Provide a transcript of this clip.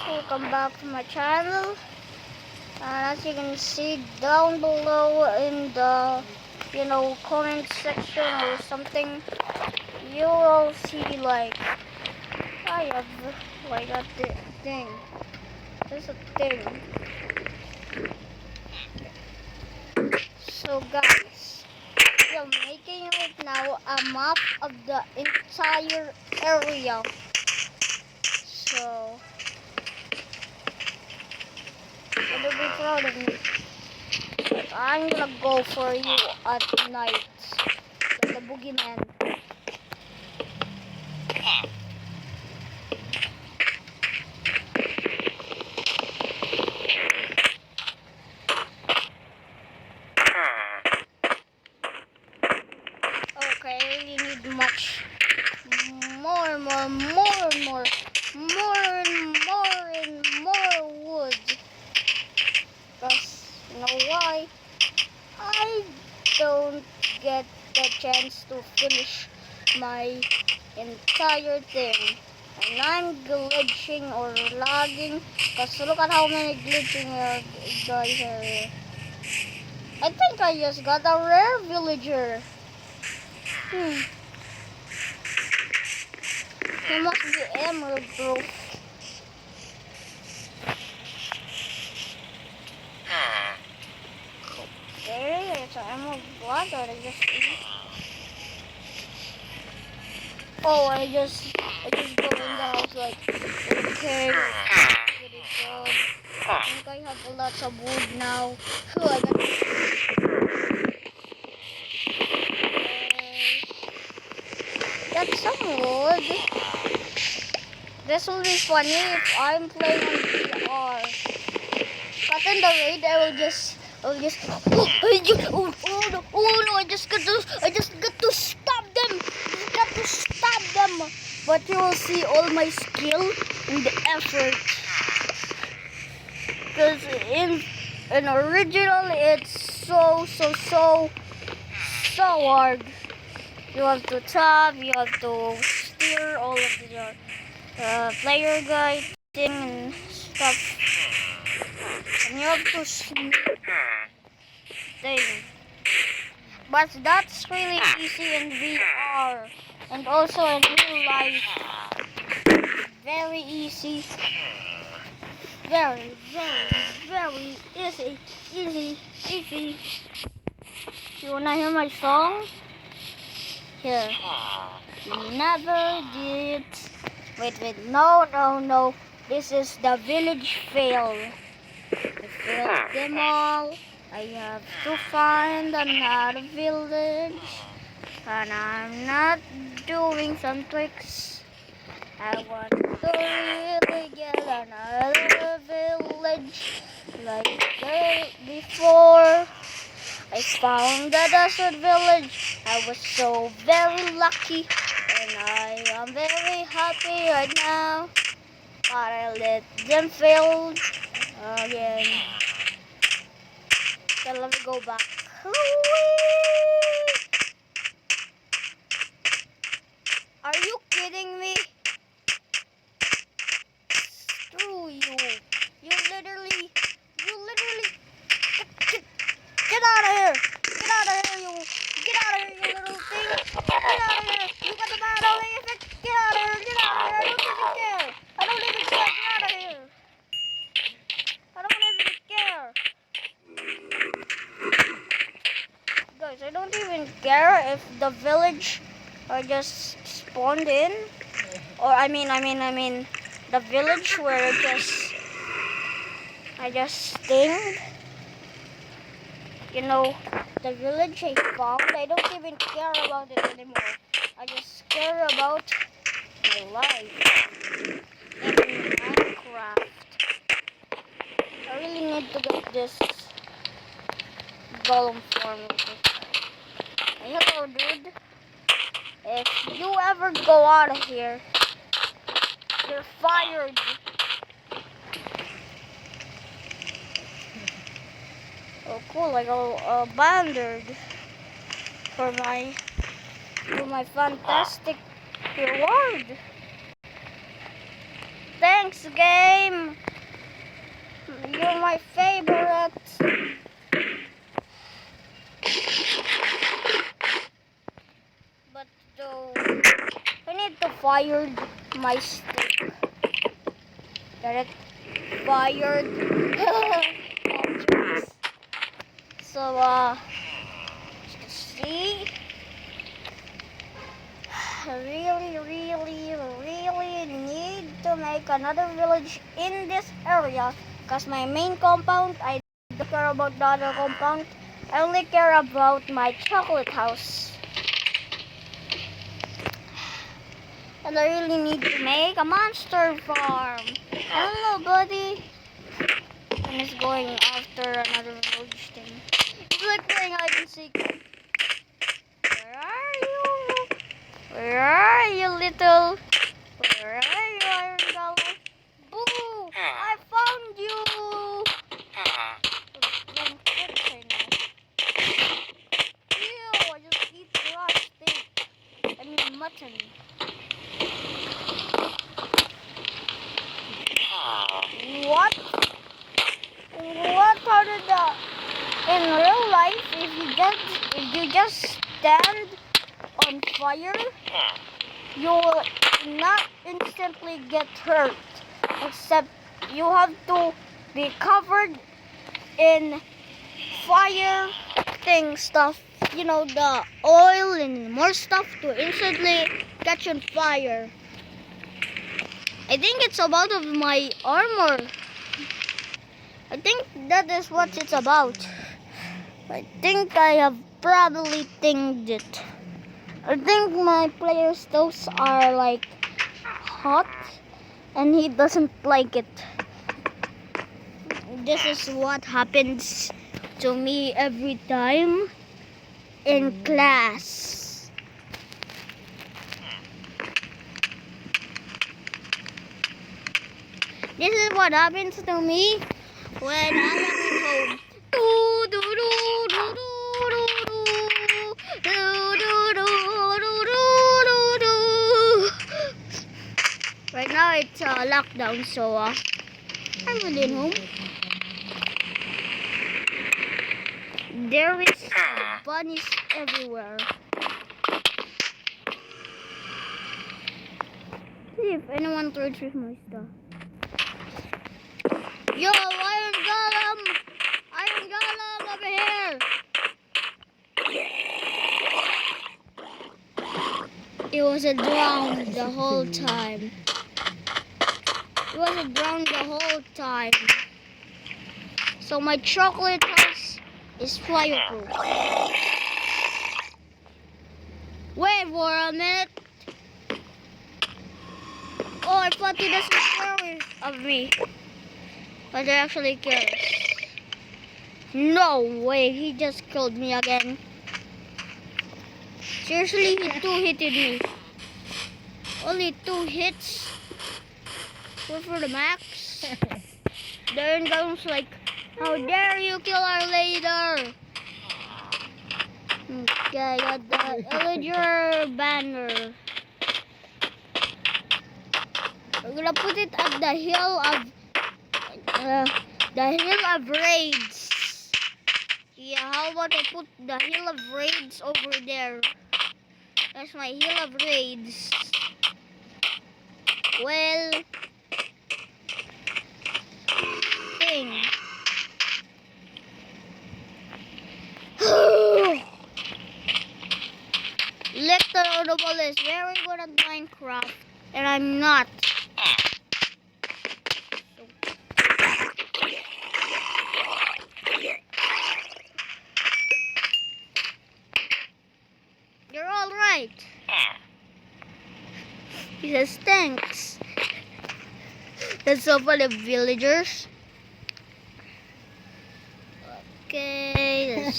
welcome back to my channel. And as you can see down below in the comment section or something, you will see like I have like a thing. There's a thing. So guys, we are making right now a map of the entire area. So it'll be proud of me. But I'm gonna go for you at night. Like the boogeyman. Okay, you need much more and more wood. Because you know why? I don't get the chance to finish my entire thing. And I'm glitching or lagging. Because look at how many glitching guys are here. I think I just got a rare villager. He must be emerald, bro. Okay, it's an emerald blood that I just eat. Oh, I just go in the house like, okay, pretty good. I think I have lots of wood now. Phew, I got that's some wood. This will be funny if I'm playing on VR. But in the raid, I will just oh no, I just got to stop them. Got to stop them. But you will see all my skill and the effort. Because in original, it's so hard. You have to tap, you have to steer all of the player guide thing and stuff. And you have to sneak thing. But that's really easy in VR. And also in real life. Very easy. Very easy. You wanna hear my song? Here. Never did. Wait. No. This is the village fail. I failed them all. I have to find another village. And I'm not doing some tricks. I want to really get another village like before. I found the desert village. I was so very lucky. And I am very happy right now. But I let them fail again. Okay, let me go back. Are you kidding me? Screw you. You literally get out of here. Get out of here, you little thing. Get out of here. You got the battle effect. Get out of here. I don't even care. Get out of here. I don't even care. Guys, I don't even care if the village just spawned in, or I mean the village where I just stinged. You know, the village I found, I don't even care about it anymore. I just care about my life in Minecraft. I really need to get this golem form. Hey, hello, dude. If you ever go out of here, you're fired. Oh, cool! I got abandoned for my fantastic reward. Thanks, game. You're my favorite. But though, I need to fire my stick. Get it? Fired. So, see? Really need to make another village in this area, because my main compound, I don't care about the other compound. I only care about my chocolate house. And I really need to make a monster farm. Hello, buddy. And it's going after another village thing. It's like playing hide and seek. Where are you? Where are you, little? Where are you, Iron Golem? Boo! I found you! Ew, I just eat raw steak. I mean mutton. What? What part of the... In real life, if you just stand on fire, you will not instantly get hurt, except you have to be covered in fire thing stuff, you know, the oil and more stuff to instantly catch on fire. I think it's about of my armor. I think that is what it's about. I think I have probably tinged it. I think my player's toes are like hot and he doesn't like it. This is what happens to me every time in class. This is what happens to me when I am at home. Right now it's lockdown, so I'm within home. There is bunnies everywhere. See if anyone throws with my stuff. Yo, Iron Golem! Iron Golem over here! It was a drown the whole time. It was a drown the whole time. So my chocolate house is fireproof. Wait for a minute. Oh, I thought he doesn't care of me. But I actually cares. No way, he just killed me again. Seriously, he two-hitted me. Only 2 hits. Go for the max. Then goes like, how dare you kill our leader? Okay, I got the villager banner. We're gonna put it at the hill of raids. Yeah, how about I put the hill of raids over there? That's my hill of raids. Well, thing. Electro is very good at Minecraft, and I'm not. You're all right. He says thanks. That's so funny, villagers. Okay,